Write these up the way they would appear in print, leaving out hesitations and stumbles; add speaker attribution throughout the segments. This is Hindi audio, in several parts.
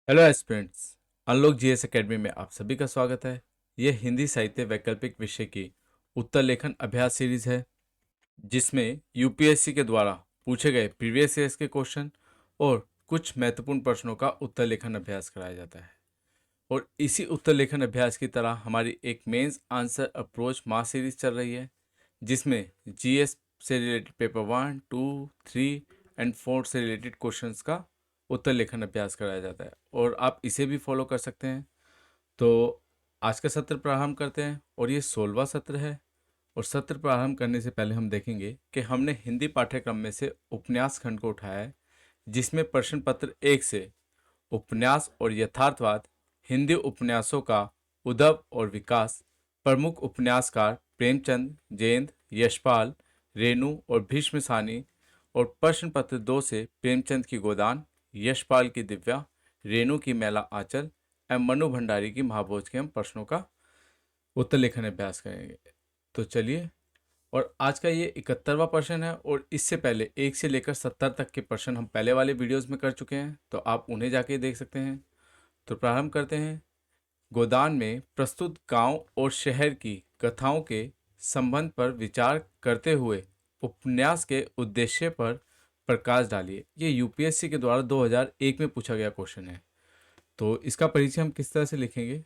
Speaker 1: Hello aspirants. Unlock GS academy में आप सभी का स्वागत है। यह हिंदी साहित्य वैकल्पिक विषय की उत्तर लेखन अभ्यास सीरीज है, जिसमें यूपीएससी के द्वारा पूछे गए प्रीवियस ईयर्स के क्वेश्चन और कुछ महत्वपूर्ण प्रश्नों का उत्तर लेखन अभ्यास कराया जाता है। और इसी उत्तर लेखन अभ्यास की तरह हमारी एक मेंस आंसर अप्रोच मास सीरीज चल रही है, जिसमें जीएस से रिलेटेड पेपर 1, 2, 3 एंड 4 से रिलेटेड क्वेश्चंस का उत्तर लेखन अभ्यास कराया जाता है और आप इसे भी फॉलो कर सकते हैं। तो आज का सत्र प्रारंभ करते हैं और ये 16वां सत्र है। और सत्र प्रारंभ करने से पहले हम देखेंगे कि हमने हिंदी पाठ्यक्रम में से उपन्यास खंड को उठाया है, जिसमें प्रश्न पत्र 1 से उपन्यास और यथार्थवाद, हिंदी उपन्यासों का उद्भव और विकास, प्रमुख उपन्यासकार प्रेमचंद, जयंत, यशपाल, रेणु और भीष्म सानी, और प्रश्न पत्र 2 से प्रेमचंद की गोदान, यशपाल की दिव्या, रेणु की मैला आंचल एवं मनु भंडारी की महाभोज के हम प्रश्नों का उत्तर लेखन अभ्यास करेंगे। तो चलिए, और आज का ये 71वां प्रश्न है और इससे पहले 1 से लेकर 70 तक के प्रश्न हम पहले वाले वीडियोस में कर चुके हैं, तो आप उन्हें जाके देख सकते हैं। तो प्रारंभ करते हैं। गोदान में प्रस्तुत गांव और शहर की कथाओं के संबंध पर विचार करते हुए उपन्यास के उद्देश्य पर प्रकाश डालिए। ये यूपीएससी के द्वारा 2001 में पूछा गया क्वेश्चन है। तो इसका परिचय हम किस तरह से लिखेंगे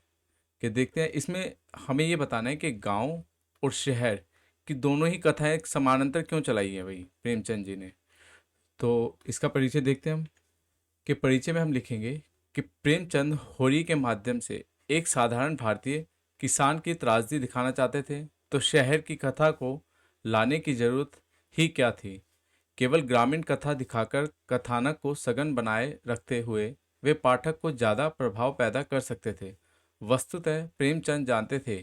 Speaker 1: कि देखते हैं। इसमें हमें ये बताना है कि गांव और शहर की दोनों ही कथाएं समानांतर क्यों चलाई हैं भाई प्रेमचंद जी ने। तो इसका परिचय देखते हैं हम। कि परिचय में हम लिखेंगे कि प्रेमचंद होरी के माध्यम से एक साधारण भारतीय किसान की त्रासदी दिखाना चाहते थे, तो शहर की कथा को लाने की जरूरत ही क्या थी। केवल ग्रामीण कथा दिखाकर कथानक को सघन बनाए रखते हुए वे पाठक को ज़्यादा प्रभाव पैदा कर सकते थे। वस्तुतः प्रेमचंद जानते थे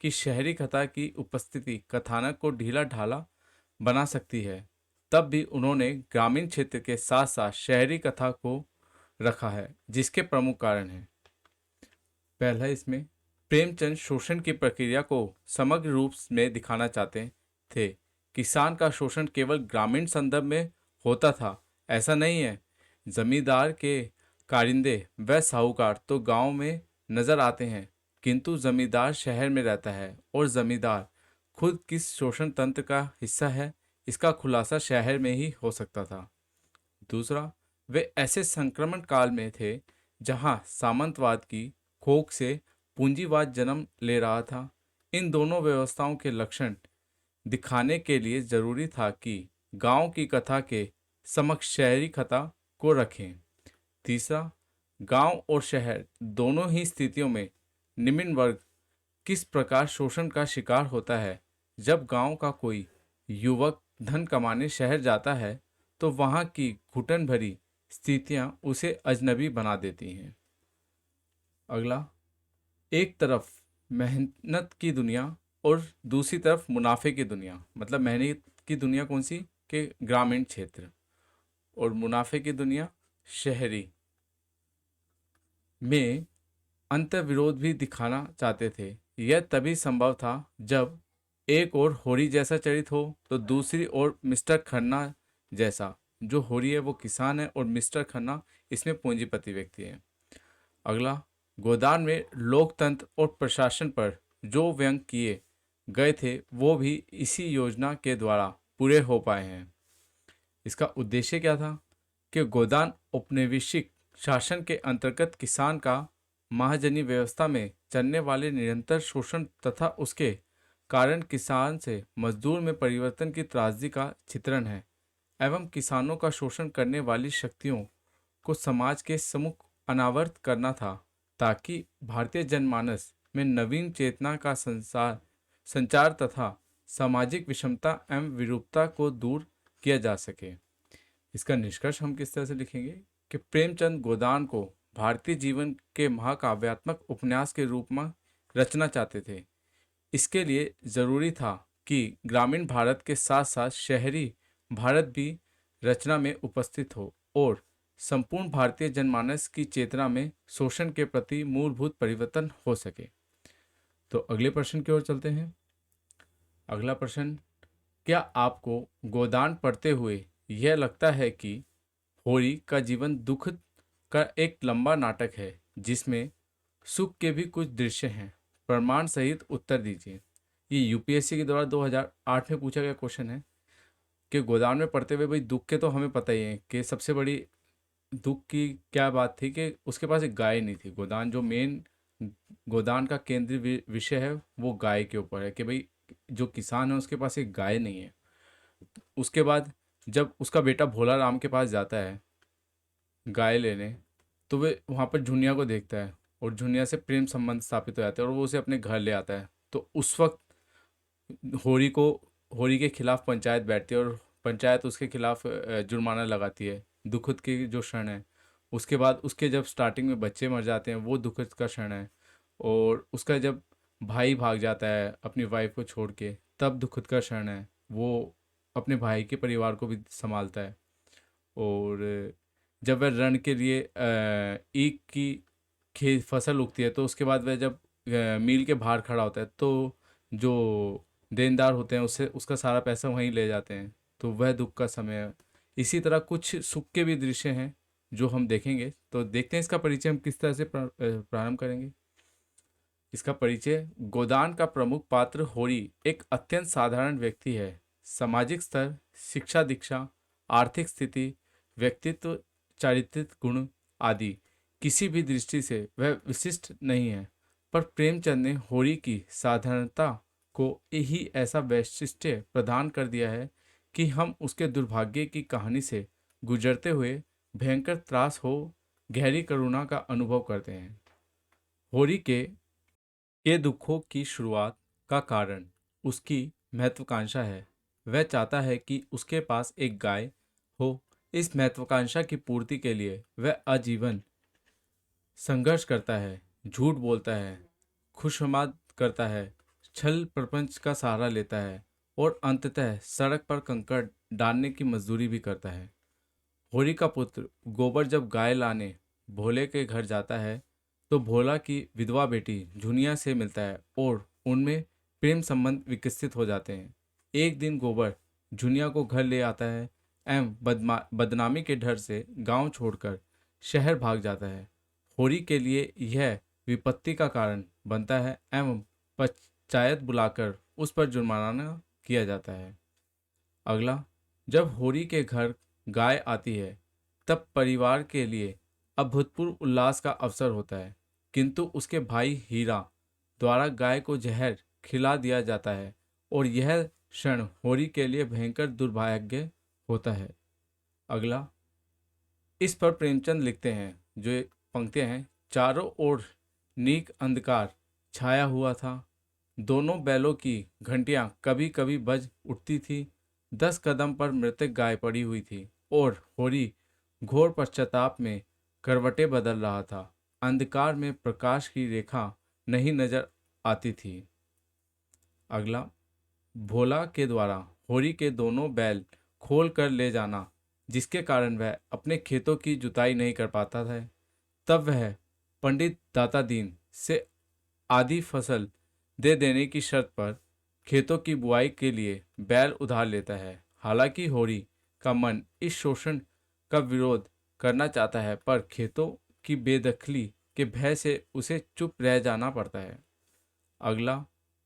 Speaker 1: कि शहरी कथा की उपस्थिति कथानक को ढीला ढाला बना सकती है। तब भी उन्होंने ग्रामीण क्षेत्र के साथ साथ शहरी कथा को रखा है, जिसके प्रमुख कारण हैं। पहला, इसमें प्रेमचंद शोषण की प्रक्रिया को समग्र रूप में दिखाना चाहते थे। किसान का शोषण केवल ग्रामीण संदर्भ में होता था ऐसा नहीं है। जमींदार के कारिंदे व साहूकार तो गांव में नजर आते हैं, किंतु जमींदार शहर में रहता है और जमींदार खुद किस शोषण तंत्र का हिस्सा है, इसका खुलासा शहर में ही हो सकता था। दूसरा, वे ऐसे संक्रमण काल में थे जहां सामंतवाद की खोख से पूंजीवाद जन्म ले रहा था। इन दोनों व्यवस्थाओं के लक्षण दिखाने के लिए जरूरी था कि गांव की कथा के समक्ष शहरी कथा को रखें। तीसरा, गांव और शहर दोनों ही स्थितियों में निम्न वर्ग किस प्रकार शोषण का शिकार होता है। जब गांव का कोई युवक धन कमाने शहर जाता है, तो वहां की घुटन भरी स्थितियां उसे अजनबी बना देती हैं। अगला, एक तरफ मेहनत की दुनिया और दूसरी तरफ मुनाफे की दुनिया। मतलब मेहनत की दुनिया कौन सी, के ग्रामीण क्षेत्र, और मुनाफे की दुनिया शहरी में अंतर्विरोध भी दिखाना चाहते थे। यह तभी संभव था जब एक और होरी जैसा चरित्र हो तो दूसरी ओर मिस्टर खन्ना जैसा। जो होरी है वो किसान है और मिस्टर खन्ना इसमें पूंजीपति व्यक्ति है। अगला, गोदान में लोकतंत्र और प्रशासन पर जो व्यंग किए गए थे वो भी इसी योजना के द्वारा पूरे हो पाए हैं। इसका उद्देश्य क्या था कि गोदान औपनिवेशिक शासन के अंतर्गत किसान का महाजनी व्यवस्था में चलने वाले निरंतर शोषण तथा उसके कारण किसान से मजदूर में परिवर्तन की त्रासदी का चित्रण है, एवं किसानों का शोषण करने वाली शक्तियों को समाज के सम्मुख अनावृत करना था, ताकि भारतीय जनमानस में नवीन चेतना का संचार तथा सामाजिक विषमता एवं विरूपता को दूर किया जा सके। इसका निष्कर्ष हम किस तरह से लिखेंगे कि प्रेमचंद गोदान को भारतीय जीवन के महाकाव्यात्मक उपन्यास के रूप में रचना चाहते थे। इसके लिए जरूरी था कि ग्रामीण भारत के साथ साथ शहरी भारत भी रचना में उपस्थित हो और संपूर्ण भारतीय जनमानस की चेतना में शोषण के प्रति मूलभूत परिवर्तन हो सके। तो अगले प्रश्न की ओर चलते हैं। अगला प्रश्न, क्या आपको गोदान पढ़ते हुए यह लगता है कि होरी का जीवन दुखद का एक लंबा नाटक है जिसमें सुख के भी कुछ दृश्य हैं। प्रमाण सहित उत्तर दीजिए। ये यूपीएससी के द्वारा 2008 में पूछा गया क्वेश्चन है कि गोदान में पढ़ते हुए भाई दुख के तो हमें पता ही है कि सबसे बड़ी दुख की क्या बात थी कि उसके पास एक गाय नहीं थी। गोदान जो मेन गोदान का केंद्रीय विषय है वो गाय के ऊपर है कि भाई जो किसान है उसके पास एक गाय नहीं है। उसके बाद जब उसका बेटा भोला राम के पास जाता है गाय लेने, तो वे वहाँ पर झुनिया को देखता है और झुनिया से प्रेम संबंध स्थापित हो जाता है और वो उसे अपने घर ले आता है। तो उस वक्त होरी को होरी के खिलाफ पंचायत बैठती है और पंचायत उसके खिलाफ जुर्माना लगाती है। दुखद की जो क्षण है। उसके बाद उसके जब स्टार्टिंग में बच्चे मर जाते हैं वो दुखद का क्षण है। और उसका जब भाई भाग जाता है अपनी वाइफ को छोड़ के तब दुखद का क्षण है। वो अपने भाई के परिवार को भी संभालता है। और जब वह रण के लिए ईख की खेत फसल उगती है तो उसके बाद वह जब मील के बाहर खड़ा होता है तो जो देनदार होते हैं उससे उसका सारा पैसा वहीं ले जाते हैं। तो वह दुख का समय है। इसी तरह कुछ सुख के भी दृश्य हैं जो हम देखेंगे। तो देखते हैं इसका परिचय हम किस तरह से प्रारंभ करेंगे। इसका परिचय। गोदान का प्रमुख पात्र होरी एक अत्यंत साधारण व्यक्ति है। सामाजिक स्तर, शिक्षा दीक्षा, आर्थिक स्थिति, व्यक्तित्व, चारित्रिक गुण आदि किसी भी दृष्टि से वह विशिष्ट नहीं है। पर प्रेमचंद ने होरी की साधारणता को ही ऐसा वैशिष्ट्य प्रदान कर दिया है कि हम उसके दुर्भाग्य की कहानी से गुजरते हुए भयंकर त्रास हो गहरी करुणा का अनुभव करते हैं। होरी के दुखों की शुरुआत का कारण उसकी महत्वाकांक्षा है। वह चाहता है कि उसके पास एक गाय हो। इस महत्वाकांक्षा की पूर्ति के लिए वह आजीवन संघर्ष करता है, झूठ बोलता है, खुशमाद करता है, छल प्रपंच का सहारा लेता है और अंततः सड़क पर कंकड़ डालने की मजदूरी भी करता है। होरी का पुत्र गोबर जब गाय लाने भोले के घर जाता है तो भोला की विधवा बेटी झुनिया से मिलता है और उनमें प्रेम संबंध विकसित हो जाते हैं। एक दिन गोबर झुनिया को घर ले आता है एवं बदनामी के डर से गांव छोड़कर शहर भाग जाता है। होरी के लिए यह विपत्ति का कारण बनता है एवं पंचायत बुलाकर उस पर जुर्माना किया जाता है। अगला। जब होरी के घर गाय आती है तब परिवार के लिए अभूतपूर्व उल्लास का अवसर होता है, किंतु उसके भाई हीरा द्वारा गाय को जहर खिला दिया जाता है और यह क्षण होरी के लिए भयंकर दुर्भाग्य होता है। अगला। इस पर प्रेमचंद लिखते हैं जो एक पंक्तियां हैं। चारों ओर नीक अंधकार छाया हुआ था। दोनों बैलों की घंटियां कभी कभी बज उठती थी। 10 कदम पर मृतक गाय पड़ी हुई थी और होरी घोर पश्चाताप में करवटें बदल रहा था। अंधकार में प्रकाश की रेखा नहीं नजर आती थी। अगला। भोला के द्वारा होरी के दोनों बैल खोल कर ले जाना जिसके कारण वह अपने खेतों की जुताई नहीं कर पाता था। तब वह पंडित दाता दीन से आधी फसल दे देने की शर्त पर खेतों की बुआई के लिए बैल उधार लेता है। हालांकि होरी का मन इस शोषण का विरोध करना चाहता है पर खेतों की बेदखली के भय से उसे चुप रह जाना पड़ता है। अगला।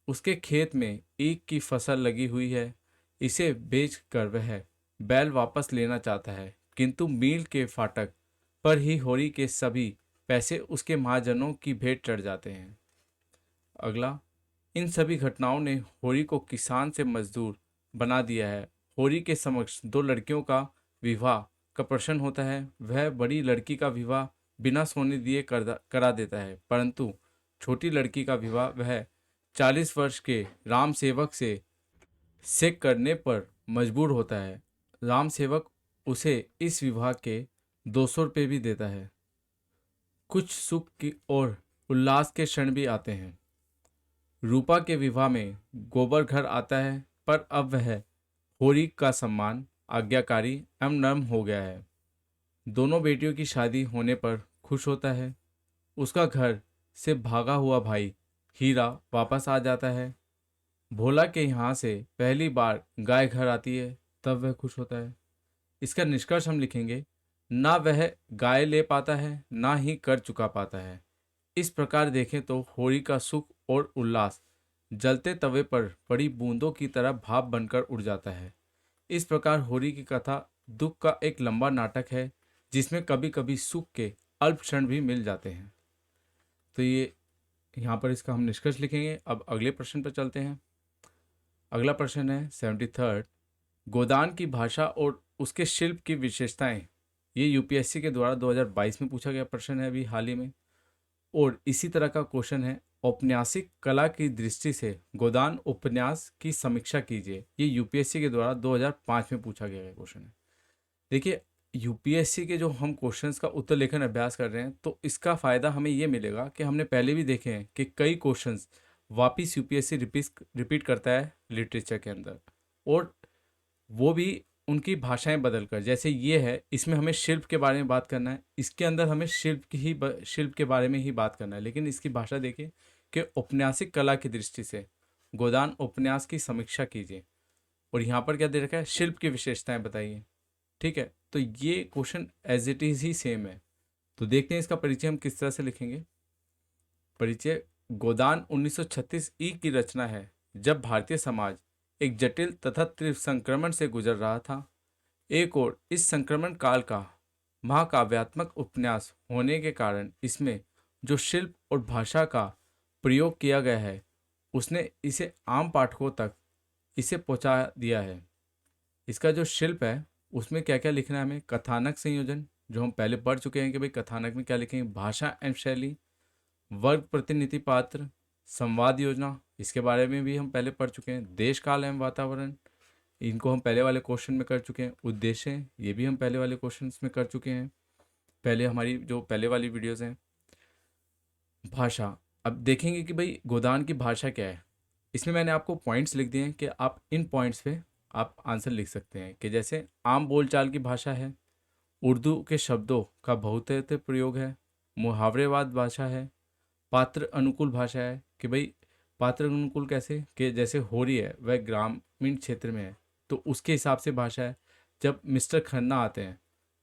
Speaker 1: उसके खेत में ईख की फसल लगी हुई है। इसे बेचकर वह बैल वापस लेना चाहता है, किंतु मील के फाटक पर ही होरी के सभी पैसे उसके महाजनों की भेंट चढ़ जाते हैं। अगला। इन सभी घटनाओं ने होरी को किसान से मजदूर बना दिया है। होरी के समक्ष दो लड़कियों का विवाह का प्रश्न होता है। वह बड़ी लड़की का विवाह बिना सोने दिए करा देता है, परंतु छोटी लड़की का विवाह वह 40 वर्ष के राम सेवक से करने पर मजबूर होता है। राम सेवक उसे इस विवाह के 200 रुपये भी देता है। कुछ सुख की और उल्लास के क्षण भी आते हैं। रूपा के विवाह में गोबर घर आता है पर अब वह होरी का सम्मान, आज्ञाकारी एवं नर्म हो गया है। दोनों बेटियों की शादी होने पर खुश होता है। उसका घर से भागा हुआ भाई हीरा वापस आ जाता है। भोला के यहाँ से पहली बार गाय घर आती है तब वह खुश होता है। इसका निष्कर्ष हम लिखेंगे। ना वह गाय ले पाता है, ना ही कर चुका पाता है। इस प्रकार देखें तो होली का सुख और उल्लास जलते तवे पर पड़ी बूंदों की तरह भाप बनकर उड़ जाता है। इस प्रकार होली की कथा दुख का एक लंबा नाटक है, जिसमें कभी कभी सुख के अल्प क्षण भी मिल जाते हैं। तो ये यहाँ पर इसका हम निष्कर्ष लिखेंगे। अब अगले प्रश्न पर चलते हैं। अगला प्रश्न है 73। गोदान की भाषा और उसके शिल्प की विशेषताएं। ये यूपीएससी के द्वारा 2022 में पूछा गया प्रश्न है, अभी हाल ही में। और इसी तरह का क्वेश्चन है, औपन्यासिक कला की दृष्टि से गोदान उपन्यास की समीक्षा कीजिए। ये यूपीएससी के द्वारा 2005 में पूछा गया क्वेश्चन है। देखिए, यूपीएससी के जो हम क्वेश्चंस का उत्तर लेखन अभ्यास कर रहे हैं, तो इसका फ़ायदा हमें ये मिलेगा कि हमने पहले भी देखे हैं कि कई क्वेश्चंस वापिस यूपीएससी रिपीट करता है लिटरेचर के अंदर, और वो भी उनकी भाषाएं बदलकर। जैसे ये है, इसमें हमें शिल्प के बारे में बात करना है, इसके अंदर हमें शिल्प के बारे में ही बात करना है, लेकिन इसकी भाषा देखिए कि औपन्यासिक कला की दृष्टि से गोदान उपन्यास की समीक्षा कीजिए। और यहाँ पर क्या दे रखा है, शिल्प की विशेषताएं बताइए। ठीक है, तो ये क्वेश्चन एज इट इज़ ही सेम है। तो देखते हैं इसका परिचय हम किस तरह से लिखेंगे। परिचय। गोदान 1936 ई की रचना है, जब भारतीय समाज एक जटिल तथा तीव्र संक्रमण से गुजर रहा था। एक और इस संक्रमण काल का महाकाव्यात्मक उपन्यास होने के कारण इसमें जो शिल्प और भाषा का प्रयोग किया गया है, उसने इसे आम पाठकों तक इसे पहुंचा दिया है। इसका जो शिल्प है, उसमें क्या क्या लिखना है हमें। कथानक संयोजन, जो हम पहले पढ़ चुके हैं कि भाई कथानक में क्या लिखेंगे। भाषा एवं शैली, वर्ग प्रतिनिधि पात्र, संवाद योजना, इसके बारे में भी हम पहले पढ़ चुके हैं। देश काल एवं वातावरण, इनको हम पहले वाले क्वेश्चन में कर चुके हैं। उद्देश्य, ये भी हम पहले वाले क्वेश्चन में कर चुके हैं, पहले हमारी जो पहले वाली वीडियोस हैं। भाषा, अब देखेंगे कि भाई गोदान की भाषा क्या है। इसमें मैंने आपको पॉइंट्स लिख दिए हैं कि आप इन पॉइंट्स पे आप आंसर लिख सकते हैं। कि जैसे आम बोलचाल की भाषा है, उर्दू के शब्दों का बहुतायत प्रयोग है, मुहावरेवाद भाषा है, पात्र अनुकूल भाषा है। कि भाई पात्र अनुकूल कैसे, कि जैसे होरी है वह ग्रामीण क्षेत्र में है, तो उसके हिसाब से भाषा है। जब मिस्टर खन्ना आते हैं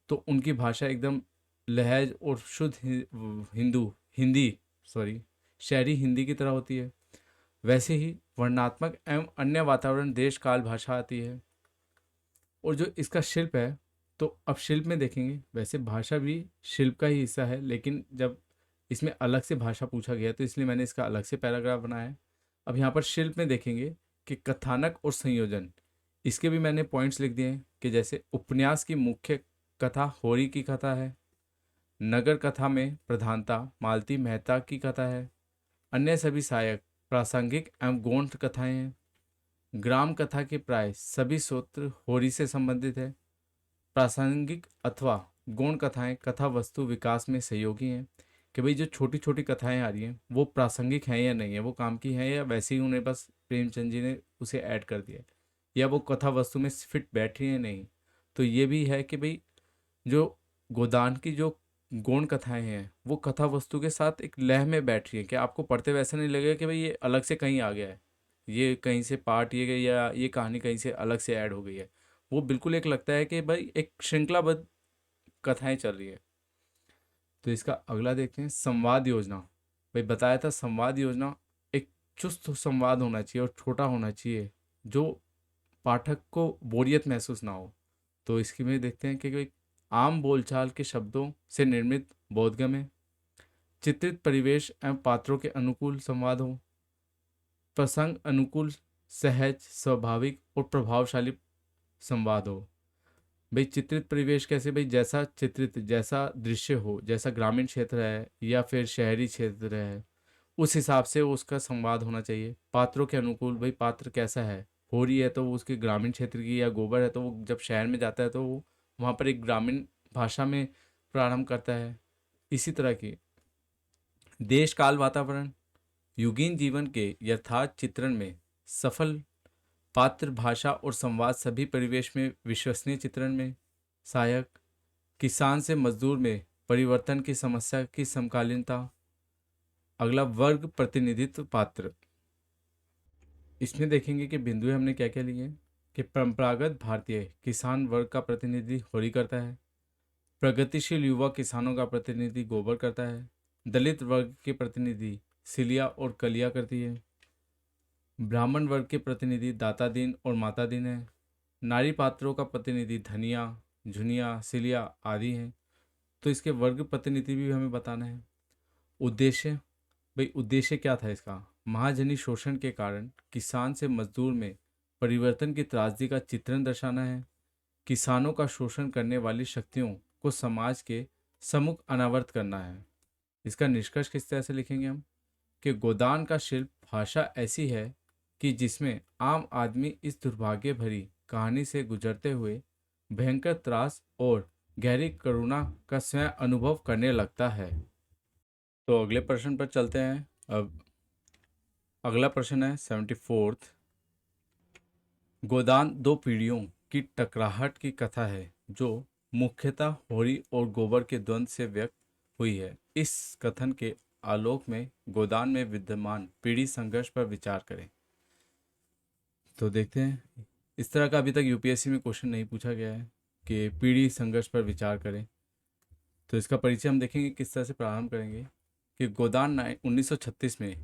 Speaker 1: तो उनकी भाषा एकदम लहज और शुद्ध हिंदी सॉरी शहरी हिंदी की तरह होती है। वैसे ही वर्णनात्मक एवं अन्य वातावरण देश काल भाषा आती है। और जो इसका शिल्प है, तो अब शिल्प में देखेंगे, वैसे भाषा भी शिल्प का ही हिस्सा है, लेकिन जब इसमें अलग से भाषा पूछा गया तो इसलिए मैंने इसका अलग से पैराग्राफ बनाया है। अब यहाँ पर शिल्प में देखेंगे कि कथानक और संयोजन, इसके भी मैंने पॉइंट्स लिख दिए हैं। कि जैसे उपन्यास की मुख्य कथा होरी की कथा है, नगर कथा में प्रधानता मालती मेहता की कथा है, अन्य सभी सहायक प्रासंगिक एवं गौण कथाएं हैं। ग्राम कथा के प्राय सभी सूत्र होरी से संबंधित है। प्रासंगिक अथवा गौण कथाएं कथा वस्तु विकास में सहयोगी हैं। कि भाई जो छोटी छोटी कथाएं आ रही हैं वो प्रासंगिक हैं या नहीं है, वो काम की हैं या वैसे ही उन्हें बस प्रेमचंद जी ने उसे ऐड कर दिया है, या वो कथा वस्तु में फिट बैठ रही है नहीं। तो ये भी है कि भाई जो गोदान की जो गौण कथाएं हैं वो कथा वस्तु के साथ एक लय में बैठ रही है। कि आपको पढ़ते वैसे नहीं लगेगा कि भाई ये अलग से कहीं आ गया है, ये कहीं से पार्ट ये गई, या ये कहानी कहीं से अलग से ऐड हो गई है। वो बिल्कुल एक लगता है कि भाई एक श्रृंखलाबद्ध कथाएं चल रही है। तो इसका अगला देखते हैं, संवाद योजना। भाई बताया था संवाद योजना एक चुस्त संवाद होना चाहिए और छोटा होना चाहिए, जो पाठक को बोरियत महसूस ना हो। तो इसकी में देखते हैं कि भाई आम बोलचाल के शब्दों से निर्मित बोधगम्य, चित्रित परिवेश एवं पात्रों के अनुकूल संवाद हो, प्रसंग अनुकूल, सहज, स्वाभाविक और प्रभावशाली संवाद हो। भाई चित्रित परिवेश कैसे, भाई जैसा चित्रित, जैसा दृश्य हो, जैसा ग्रामीण क्षेत्र है या फिर शहरी क्षेत्र है, उस हिसाब से उसका संवाद होना चाहिए। पात्रों के अनुकूल, भाई पात्र कैसा है, हो रही है तो वो उसके ग्रामीण क्षेत्र की, या गोबर है तो वो जब शहर में जाता है तो वो वहाँ पर एक ग्रामीण भाषा में प्रारंभ करता है। इसी तरह की देश काल वातावरण, युगीन जीवन के यथार्थ चित्रण में सफल पात्र, भाषा और संवाद सभी परिवेश में विश्वसनीय चित्रण में सहायक, किसान से मजदूर में परिवर्तन की समस्या की समकालीनता। अगला वर्ग प्रतिनिधित्व पात्र, इसमें देखेंगे कि बिंदु हमने क्या क्या लिए हैं। कि परंपरागत भारतीय किसान वर्ग का प्रतिनिधि होली करता है। प्रगतिशील युवा किसानों का प्रतिनिधि गोबर करता है। दलित वर्ग के प्रतिनिधि सिलिया और कलिया करती है। ब्राह्मण वर्ग के प्रतिनिधि दाता दीन और माता दीन है। नारी पात्रों का प्रतिनिधि धनिया, झुनिया, सिलिया आदि हैं। तो इसके वर्ग प्रतिनिधि भी हमें बताना है। उद्देश्य, भाई उद्देश्य क्या था इसका? महाजनी शोषण के कारण किसान से मजदूर में परिवर्तन की त्रासदी का चित्रण दर्शाना है। किसानों का शोषण करने वाली शक्तियों को समाज के सम्मुख अनावृत करना है। इसका निष्कर्ष किस तरह से लिखेंगे हम? कि गोदान का शिल्प भाषा ऐसी है कि जिसमें आम आदमी इस दुर्भाग्य भरी कहानी से गुजरते हुए भयंकर त्रास और गहरी करुणा का स्वयं अनुभव करने लगता है। तो अगले प्रश्न पर चलते हैं। अब अगला प्रश्न है 74th। गोदान दो पीढ़ियों की टकराहट की कथा है जो मुख्यतः होरी और गोबर के द्वंद्व से व्यक्त हुई है। इस कथन के आलोक में गोदान में विद्यमान पीढ़ी संघर्ष पर विचार करें। तो देखते हैं, इस तरह का अभी तक यूपीएससी में क्वेश्चन नहीं पूछा गया है कि पीढ़ी संघर्ष पर विचार करें। तो इसका परिचय हम देखेंगे किस तरह से प्रारंभ करेंगे कि गोदान 1936 में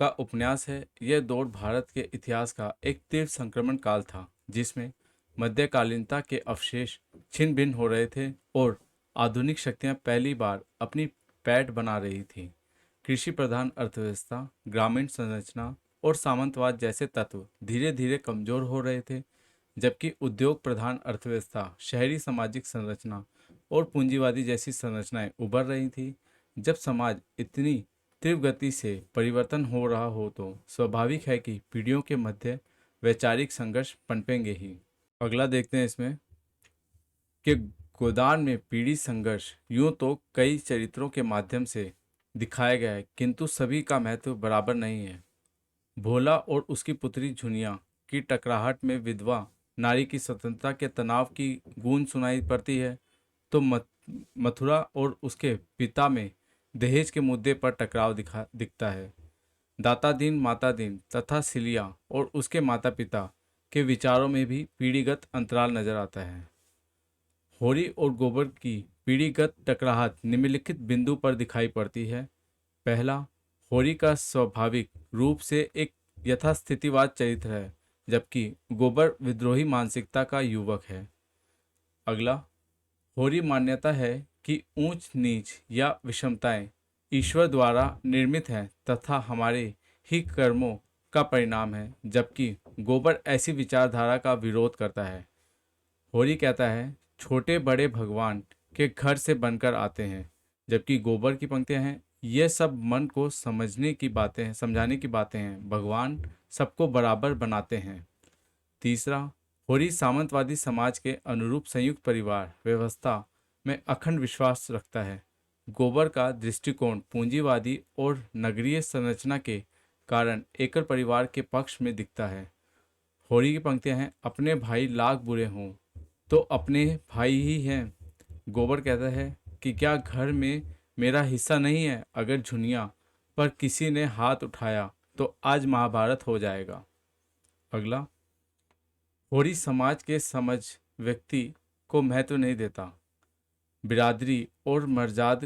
Speaker 1: का उपन्यास है। यह दौर भारत के इतिहास का एक तीव्र संक्रमण काल था जिसमें मध्यकालीनता के अवशेष छिन्न भिन्न हो रहे थे और आधुनिक शक्तियां पहली बार अपनी पैठ बना रही थीं। कृषि प्रधान अर्थव्यवस्था, ग्रामीण संरचना और सामंतवाद जैसे तत्व धीरे धीरे कमजोर हो रहे थे, जबकि उद्योग प्रधान अर्थव्यवस्था, शहरी सामाजिक संरचना और पूंजीवादी जैसी संरचनाएं उभर रही थी। जब समाज इतनी तीव्र गति से परिवर्तन हो रहा हो तो स्वाभाविक है कि पीढ़ियों के मध्य वैचारिक संघर्ष पनपेंगे ही। अगला देखते हैं इसमें कि गोदान में पीढ़ी संघर्ष यूं तो कई चरित्रों के माध्यम से दिखाया गया है, किंतु सभी का महत्व बराबर नहीं है। भोला और उसकी पुत्री झुनिया की टकराहट में विधवा नारी की स्वतंत्रता के तनाव की गूंज सुनाई पड़ती है, तो मथुरा और उसके पिता में दहेज के मुद्दे पर टकराव दिखता है। दाता दीन, माता दीन तथा सिलिया और उसके माता पिता के विचारों में भी पीढ़ीगत अंतराल नजर आता है। होरी और गोबर की पीढ़ीगत टकराहट निम्नलिखित बिंदु पर दिखाई पड़ती है। पहला, होरी का स्वाभाविक रूप से एक यथास्थितिवाद चरित्र है, जबकि गोबर विद्रोही मानसिकता का युवक है। अगला, होरी मान्यता है कि ऊंच नीच या विषमताएं ईश्वर द्वारा निर्मित हैं तथा हमारे ही कर्मों का परिणाम है, जबकि गोबर ऐसी विचारधारा का विरोध करता है। होरी कहता है छोटे बड़े भगवान के घर से बनकर आते हैं, जबकि गोबर की पंक्तियां हैं ये सब मन को समझने की बातें हैं, समझाने की बातें हैं, भगवान सबको बराबर बनाते हैं। तीसरा, होरी सामंतवादी समाज के अनुरूप संयुक्त परिवार व्यवस्था में अखंड विश्वास रखता है। गोबर का दृष्टिकोण पूंजीवादी और नगरीय संरचना के कारण एकल परिवार के पक्ष में दिखता है। होरी की पंक्तियां हैं अपने भाई लाख बुरे हों तो अपने भाई ही हैं। गोबर कहता है कि क्या घर में मेरा हिस्सा नहीं है? अगर झुनिया पर किसी ने हाथ उठाया तो आज महाभारत हो जाएगा। अगला, होरी समाज के समझ व्यक्ति को महत्व नहीं देता। बिरादरी और मर्जाद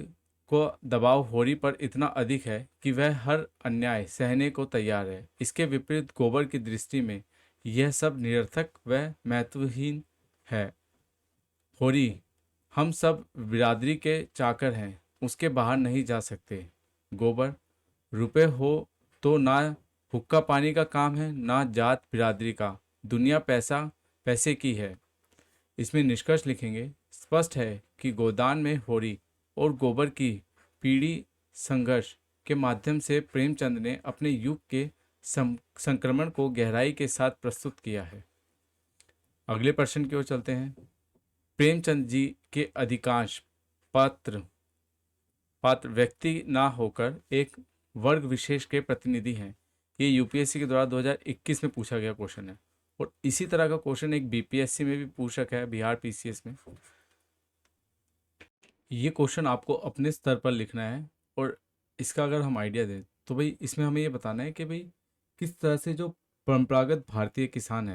Speaker 1: को दबाव होरी पर इतना अधिक है कि वह हर अन्याय सहने को तैयार है। इसके विपरीत गोबर की दृष्टि में यह सब निरर्थक व महत्वहीन है। होरी, हम सब बिरादरी के चाकर हैं, उसके बाहर नहीं जा सकते। गोबर, रुपए हो तो ना हुक्का पानी का काम है ना जात बिरादरी का, दुनिया पैसे की है। इसमें निष्कर्ष लिखेंगे स्पष्ट है कि गोदान में होरी और गोबर की पीढ़ी संघर्ष के माध्यम से प्रेमचंद ने अपने युग के संक्रमण को गहराई के साथ प्रस्तुत किया है। अगले प्रश्न की ओर चलते हैं। प्रेमचंद जी के अधिकांश पात्र व्यक्ति ना होकर एक वर्ग विशेष के प्रतिनिधि हैं। ये यूपीएससी के द्वारा 2021 में पूछा गया क्वेश्चन है और इसी तरह का क्वेश्चन एक बीपीएससी में भी पूछ रखा है, बिहार पीसीएस में। ये क्वेश्चन आपको अपने स्तर पर लिखना है और इसका अगर हम आइडिया दें तो भाई इसमें हमें ये बताना है कि भाई किस तरह से जो परंपरागत भारतीय किसान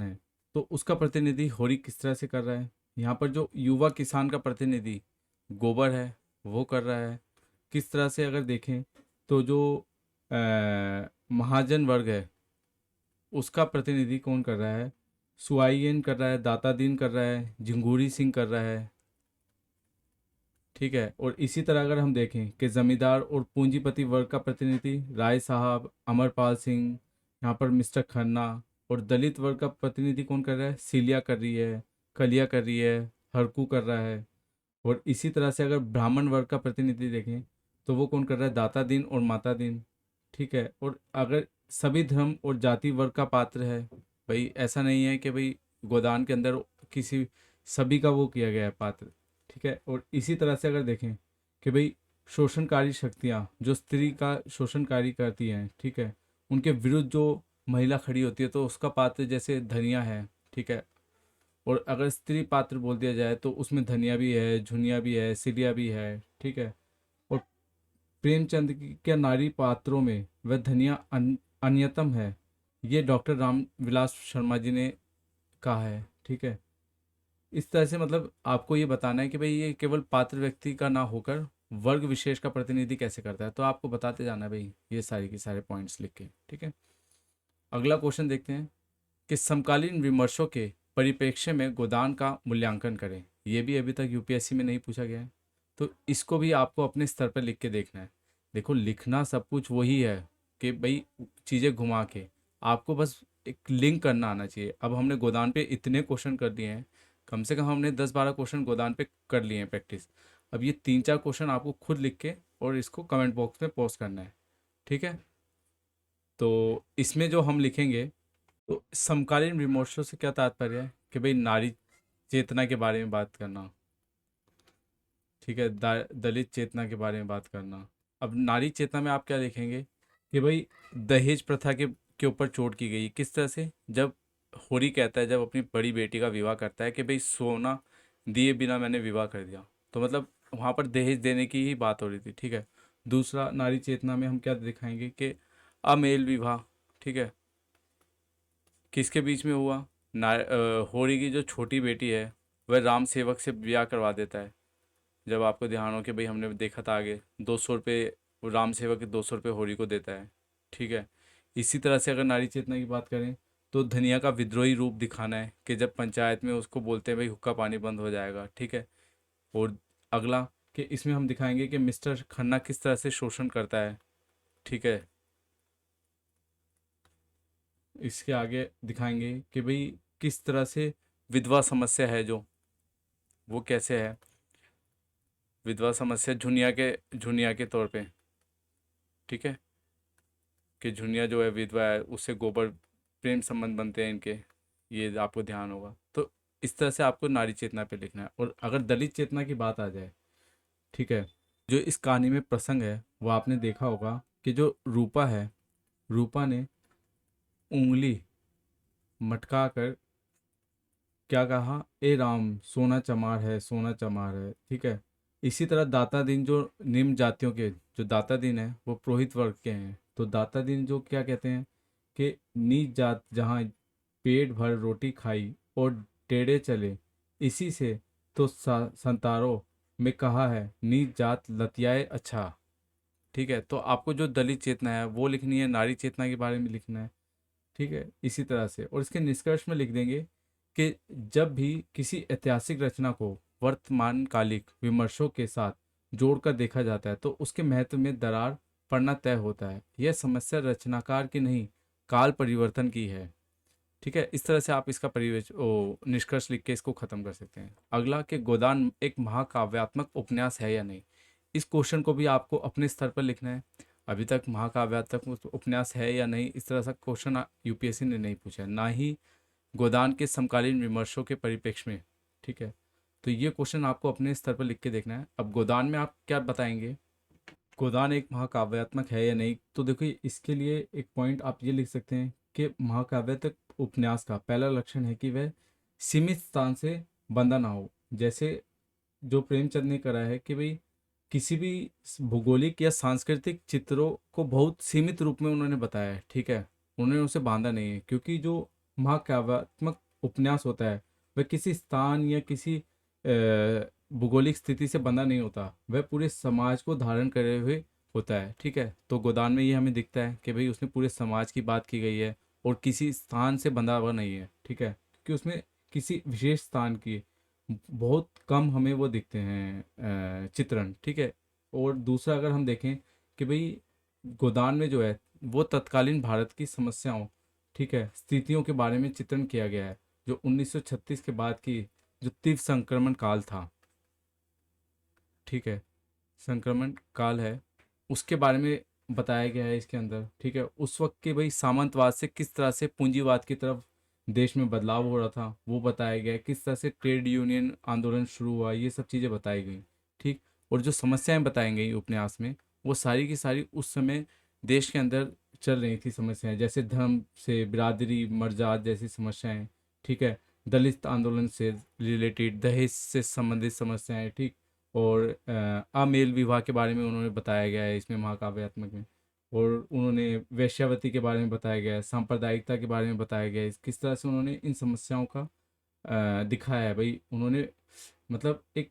Speaker 1: है तो उसका प्रतिनिधि होरी किस तरह से कर रहा है। यहाँ पर जो युवा किसान का प्रतिनिधि गोबर है वो कर रहा है। किस तरह से अगर देखें तो जो महाजन वर्ग है उसका प्रतिनिधि कौन कर रहा है, सुआइयन कर रहा है, दाता दीन कर रहा है, झिंगुरी सिंह कर रहा है। ठीक है। और इसी तरह अगर हम देखें कि जमींदार और पूंजीपति वर्ग का प्रतिनिधि राय साहब, अमरपाल सिंह, यहाँ पर मिस्टर खन्ना। और दलित वर्ग का प्रतिनिधि कौन कर रहा है, सीलिया कर रही है, कलिया कर रही है, हरकू कर रहा है। और इसी तरह से अगर ब्राह्मण वर्ग का प्रतिनिधि देखें तो वो कौन कर रहा है, दाता दीन और माता दीन। ठीक है। और अगर सभी धर्म और जाति वर्ग का पात्र है, भाई ऐसा नहीं है कि भाई गोदान के अंदर किसी सभी का वो किया गया है पात्र। ठीक है। और इसी तरह से अगर देखें कि भाई शोषणकारी शक्तियाँ जो स्त्री का शोषणकारी करती हैं, ठीक है, उनके विरुद्ध जो महिला खड़ी होती है तो उसका पात्र जैसे धनिया है। ठीक है। और अगर स्त्री पात्र बोल दिया जाए तो उसमें धनिया भी है, झुनिया भी है, सिलिया भी है। ठीक है। और प्रेमचंद की के नारी पात्रों में वह धनिया अन्यतम है, ये डॉक्टर राम विलास शर्मा जी ने कहा है। ठीक है। इस तरह से मतलब आपको ये बताना है कि भाई ये केवल पात्र व्यक्ति का ना होकर वर्ग विशेष का प्रतिनिधि कैसे करता है, तो आपको बताते जाना है भाई ये सारी के सारे पॉइंट्स लिख के। ठीक है। अगला क्वेश्चन देखते हैं कि समकालीन विमर्शों के परिप्रेक्ष्य में गोदान का मूल्यांकन करें। ये भी अभी तक यूपीएससी में नहीं पूछा गया है, तो इसको भी आपको अपने स्तर पर लिख के देखना है। देखो लिखना सब कुछ वही है कि भाई चीज़ें घुमा के आपको बस एक लिंक करना आना चाहिए। अब हमने गोदान पे इतने क्वेश्चन कर दिए हैं, कम से कम हमने 10-12 क्वेश्चन गोदान पे कर लिए हैं प्रैक्टिस। अब ये 3-4 क्वेश्चन आपको खुद लिख के और इसको कमेंट बॉक्स में पोस्ट करना है। ठीक है। तो इसमें जो हम लिखेंगे, तो समकालीन विमर्शों से क्या तात्पर्य है कि भाई नारी चेतना के बारे में बात करना। ठीक है। दलित चेतना के बारे में बात करना। अब नारी चेतना में आप क्या लिखेंगे कि भाई दहेज प्रथा के ऊपर चोट की गई किस तरह से, जब होरी कहता है, जब अपनी बड़ी बेटी का विवाह करता है कि भाई सोना दिए बिना मैंने विवाह कर दिया, तो मतलब वहाँ पर दहेज देने की ही बात हो रही थी। ठीक है। दूसरा नारी चेतना में हम क्या दिखाएंगे कि अमेल विवाह। ठीक है। किसके बीच में हुआ, होरी की जो छोटी बेटी है वह राम सेवक से ब्याह करवा देता है। जब आपको ध्यान हो कि भाई हमने देखा था आगे 200 रुपये राम सेवक के 200 रुपये होरी को देता है। ठीक है। इसी तरह से अगर नारी चेतना की बात करें तो धनिया का विद्रोही रूप दिखाना है कि जब पंचायत में उसको बोलते हैं भाई हुक्का पानी बंद हो जाएगा। ठीक है। और अगला कि इसमें हम दिखाएंगे कि मिस्टर खन्ना किस तरह से शोषण करता है। ठीक है। इसके आगे दिखाएंगे कि भाई किस तरह से विधवा समस्या है जो वो कैसे है, विधवा समस्या झुनिया के तौर पे। ठीक है। कि झुनिया जो है विधवा है, उससे गोबर प्रेम संबंध बनते हैं इनके, ये आपको ध्यान होगा। तो इस तरह से आपको नारी चेतना पे लिखना है। और अगर दलित चेतना की बात आ जाए, ठीक है, जो इस कहानी में प्रसंग है वो आपने देखा होगा कि जो रूपा है, रूपा ने उंगली मटका कर क्या कहा, ए राम सोना चमार है, सोना चमार है। ठीक है। इसी तरह दाता दीन जो निम्न जातियों के जो दाता दीन है वो पुरोहित वर्ग के हैं, तो दाता दीन जो क्या कहते हैं कि नीच जात जहाँ पेट भर रोटी खाई और टेढ़े चले, इसी से तो संतारों में कहा है नीच जात लतियाए अच्छा। ठीक है। तो आपको जो दलित चेतना है वो लिखनी है, नारी चेतना के बारे में लिखना है। ठीक है। इसी तरह से और इसके निष्कर्ष में लिख देंगे कि जब भी किसी ऐतिहासिक रचना को वर्तमान कालिक विमर्शों के साथ जोड़कर देखा जाता है तो उसके महत्व में दरार पड़ना तय होता है। यह समस्या रचनाकार की नहीं, काल परिवर्तन की है। ठीक है। इस तरह से आप इसका निष्कर्ष लिख के इसको खत्म कर सकते हैं। अगला कि गोदान एक महाकाव्यात्मक उपन्यास है या नहीं। इस क्वेश्चन को भी आपको अपने स्तर पर लिखना है। अभी तक महाकाव्यात्मक उपन्यास है या नहीं इस तरह सा क्वेश्चन यूपीएससी ने नहीं पूछा है, ना ही गोदान के समकालीन विमर्शों के परिप्रेक्ष्य में। ठीक है। तो ये क्वेश्चन आपको अपने स्तर पर लिख के देखना है। अब गोदान में आप क्या बताएंगे, गोदान एक महाकाव्यात्मक है या नहीं, तो देखिए इसके लिए एक पॉइंट आप ये लिख सकते हैं कि महाकाव्यात्मक उपन्यास का पहला लक्षण है कि वह सीमित स्थान से बंधा ना हो। जैसे जो प्रेमचंद ने करा है कि भाई किसी भी भौगोलिक या सांस्कृतिक चित्रों को बहुत सीमित रूप में उन्होंने बताया है। ठीक है। उन्होंने उसे बांधा नहीं है, क्योंकि जो महाकाव्यात्मक उपन्यास होता है वह किसी स्थान या किसी भूगोलिक स्थिति से बंधा नहीं होता, वह पूरे समाज को धारण करे हुए होता है। ठीक है, तो गोदान में ये हमें दिखता है कि भाई उसमें पूरे समाज की बात की गई है और किसी स्थान से बंधा हुआ नहीं है। ठीक है, क्योंकि उसमें किसी विशेष स्थान की बहुत कम हमें वो दिखते हैं चित्रण। ठीक है, और दूसरा अगर हम देखें कि भाई गोदान में जो है वो तत्कालीन भारत की समस्याओं, ठीक है, स्थितियों के बारे में चित्रण किया गया है, जो 1936 के बाद की जो तीव्र संक्रमण काल था। ठीक है, संक्रमण काल है, उसके बारे में बताया गया है इसके अंदर। ठीक है, उस वक्त के भाई सामंतवाद से किस तरह से पूंजीवाद की तरफ देश में बदलाव हो रहा था वो बताया गया है, किस तरह से ट्रेड यूनियन आंदोलन शुरू हुआ, ये सब चीज़ें बताई गई। ठीक, और जो समस्याएं बताई गई उपन्यास में वो सारी की सारी उस समय देश के अंदर चल रही थी समस्याएं, जैसे धर्म से बिरादरी मर्जात जैसी समस्याएं। ठीक है, दलित आंदोलन से रिलेटेड, दहेज से संबंधित समस्याएं। ठीक, और अमेल विवाह के बारे में उन्होंने बताया गया है इसमें महाकाव्यात्मक में, और उन्होंने वेश्यावती के बारे में बताया गया है, सांप्रदायिकता के बारे में बताया गया है, किस तरह से उन्होंने इन समस्याओं का दिखाया है। भाई उन्होंने मतलब एक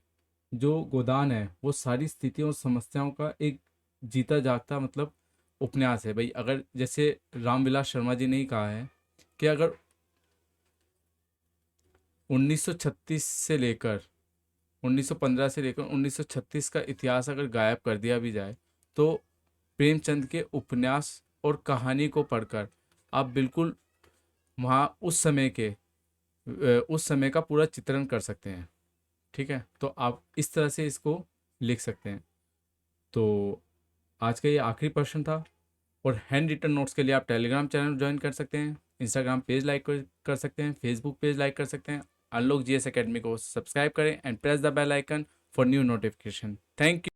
Speaker 1: जो गोदान है वो सारी स्थितियों और समस्याओं का एक जीता जागता मतलब उपन्यास है। भाई अगर जैसे रामविलास शर्मा जी ने ही कहा है कि अगर 1936 से लेकर 1915 से लेकर 1936 का इतिहास अगर गायब कर दिया भी जाए तो प्रेमचंद के उपन्यास और कहानी को पढ़कर आप बिल्कुल वहाँ उस समय का पूरा चित्रण कर सकते हैं। ठीक है, तो आप इस तरह से इसको लिख सकते हैं। तो आज का ये आखिरी प्रश्न था। और हैंड रिटन नोट्स के लिए आप टेलीग्राम चैनल ज्वाइन कर सकते हैं, इंस्टाग्राम पेज लाइक कर सकते हैं, फेसबुक पेज लाइक कर सकते हैं। अनलॉक जीएस एकेडमी को सब्सक्राइब करें and press the bell icon for new notification. Thank you.